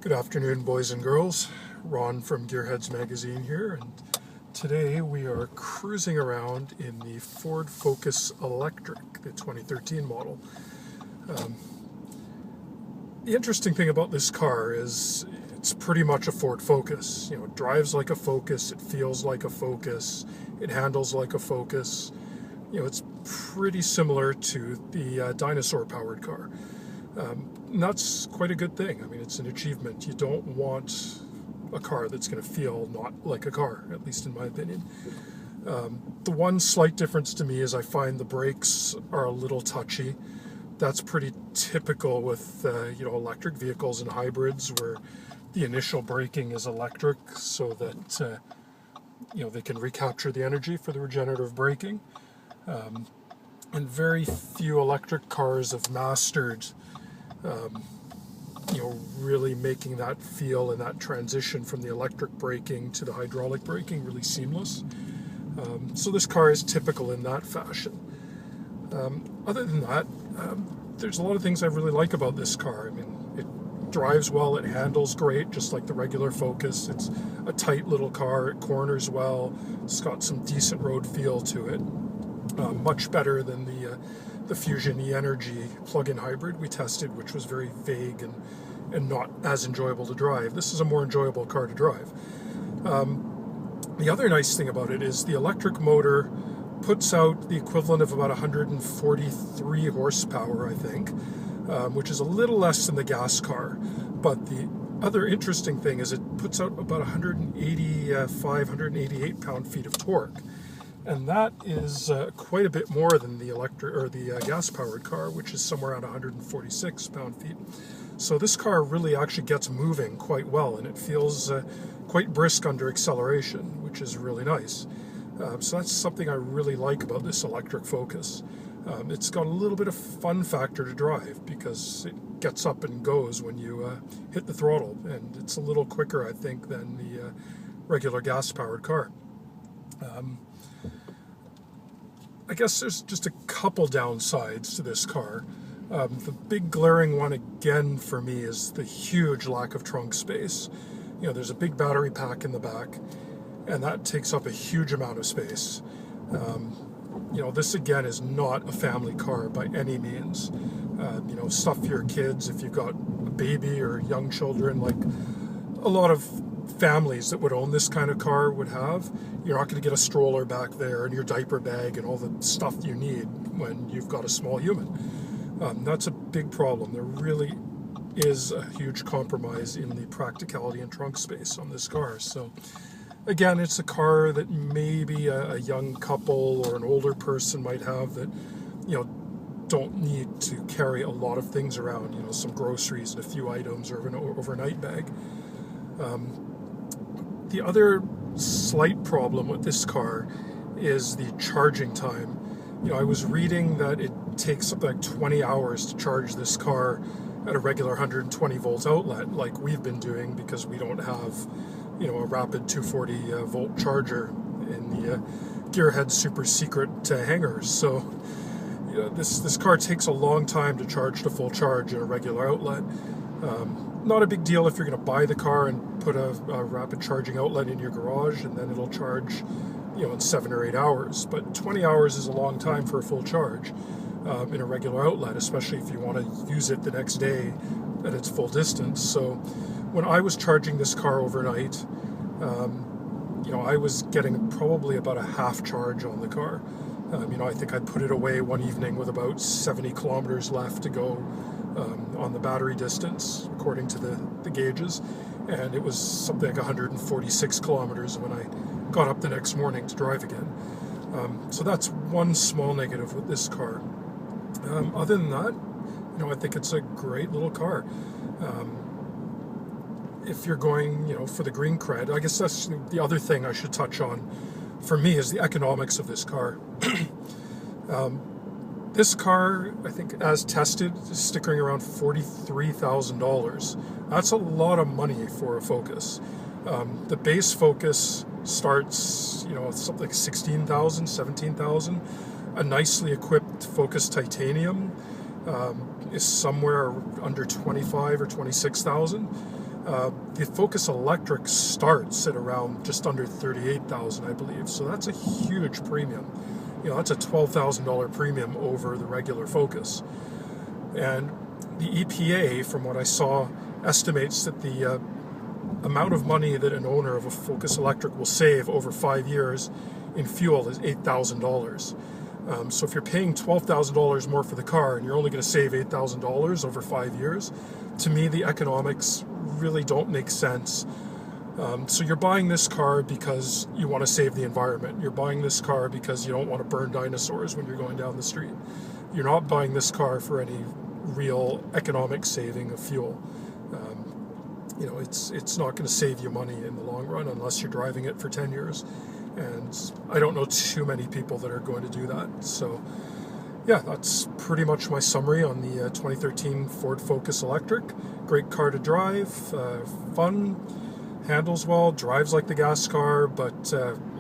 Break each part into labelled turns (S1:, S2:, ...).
S1: Good afternoon, boys and girls. Ron from Gearheads Magazine here, and today we are cruising around in the Ford Focus Electric, the 2013 model. The interesting thing about this car is it's pretty much a Ford Focus. You know, it drives like a Focus, it feels like a Focus, it handles like a Focus. You know, it's pretty similar to the dinosaur-powered car. And that's quite a good thing. I mean, it's an achievement. You don't want a car that's going to feel not like a car, at least in my opinion. The one slight difference to me is I find the brakes are a little touchy. That's pretty typical with electric vehicles and hybrids, where the initial braking is electric so that they can recapture the energy for the regenerative braking. And very few electric cars have mastered really making that feel and that transition from the electric braking to the hydraulic braking really seamless. So this car is typical in that fashion. Other than that, there's a lot of things I really like about this car. I mean, it drives well, it handles great, just like the regular Focus. It's a tight little car, it corners well, it's got some decent road feel to it. Much better than the Fusion e-Energy plug-in hybrid we tested, which was very vague and not as enjoyable to drive. This is a more enjoyable car to drive. The other nice thing about it is the electric motor puts out the equivalent of about 143 horsepower, I think, which is a little less than the gas car. But the other interesting thing is it puts out about 188 pound-feet of torque. And that is quite a bit more than the electric or the gas-powered car, which is somewhere around 146 pound-feet. So this car really actually gets moving quite well, and it feels quite brisk under acceleration, which is really nice. So that's something I really like about this electric Focus. It's got a little bit of fun factor to drive because it gets up and goes when you hit the throttle, and it's a little quicker, I think, than the regular gas-powered car. I guess there's just a couple downsides to this car. The big glaring one again for me is the huge lack of trunk space. You know, there's a big battery pack in the back, and that takes up a huge amount of space. This again is not a family car by any means. Stuff for your kids if you've got a baby or young children, like a lot of families that would own this kind of car would have. You're not going to get a stroller back there and your diaper bag and all the stuff you need when you've got a small human. That's a big problem. There really is a huge compromise in the practicality and trunk space on this car. So again, it's a car that maybe a young couple or an older person might have that don't need to carry a lot of things around, some groceries and a few items or an overnight bag. The other slight problem with this car is the charging time. I was reading that it takes something like 20 hours to charge this car at a regular 120 volt outlet like we've been doing, because we don't have, a rapid 240 volt charger in the Gearhead super secret hangars. So, this car takes a long time to charge to full charge at a regular outlet. Not a big deal if you're going to buy the car and put a rapid charging outlet in your garage, and then it'll charge, in 7 or 8 hours. But 20 hours is a long time for a full charge in a regular outlet, especially if you want to use it the next day at its full distance. So when I was charging this car overnight, I was getting probably about a half charge on the car. I think I'd put it away one evening with about 70 kilometers left to go on the battery distance, according to the gauges, and it was something like 146 kilometers when I got up the next morning to drive again. So that's one small negative with this car. Other than that, I think it's a great little car. If you're going, for the green cred, I guess that's the other thing I should touch on for me is the economics of this car. This car, I think, as tested, is sticking around $43,000. That's a lot of money for a Focus. The base Focus starts, something like $16,000, $17,000. A nicely equipped Focus Titanium is somewhere under $25,000 or $26,000. The Focus Electric starts at around just under $38,000, I believe. So that's a huge premium. You know, that's a $12,000 premium over the regular Focus. And the EPA, from what I saw, estimates that the amount of money that an owner of a Focus Electric will save over 5 years in fuel is $8,000. So if you're paying $12,000 more for the car and you're only going to save $8,000 over 5 years, to me the economics really don't make sense. So you're buying this car because you want to save the environment. You're buying this car because you don't want to burn dinosaurs when you're going down the street. You're not buying this car for any real economic saving of fuel. You know, it's not going to save you money in the long run unless you're driving it for 10 years. And I don't know too many people that are going to do that. So yeah, that's pretty much my summary on the 2013 Ford Focus Electric. Great car to drive, fun, handles well, drives like the gas car, but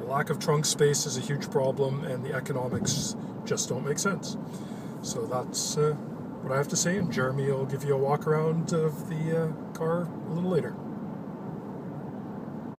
S1: lack of trunk space is a huge problem, and the economics just don't make sense. So that's what I have to say, and Jeremy will give you a walk around of the car a little later.